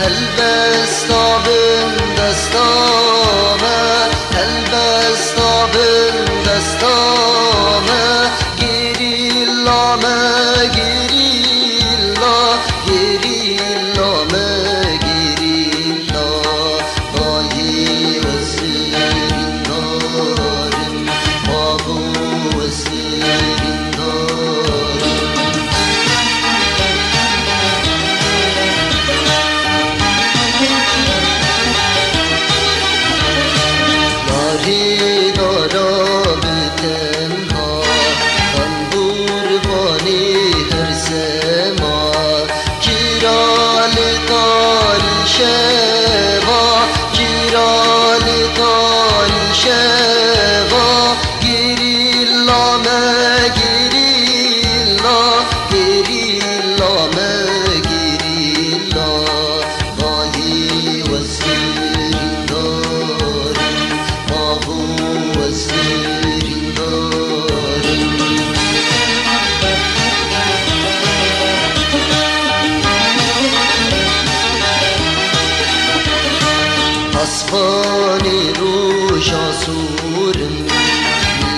هەلبەستابم دەستامە هەلبەستابم دەستامە گیریلامە گیریلا گیریلامە گیریلا بایی وەزرین دارم بابو وەزرین دارم یاری دارا به تنها قربانی هر زمان جیرال تاری شوا جیرال تاری شوا گیریلامه گیریلا گیریلامه گیریلا بایی وزرین دارم بابو وزرین دارم اسبانی روش آسورم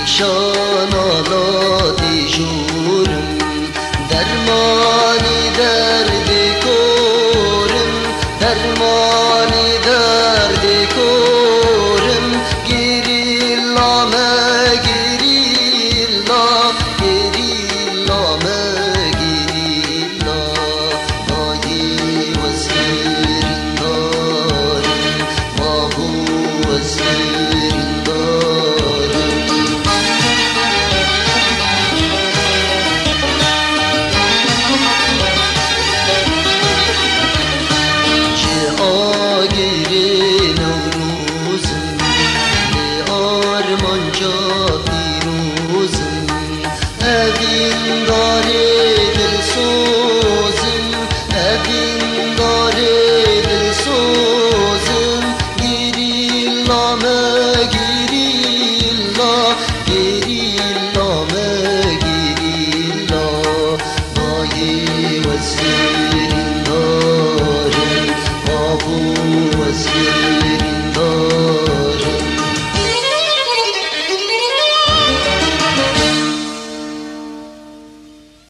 نیشان آلادی جورم درمانی درد کورم درمانی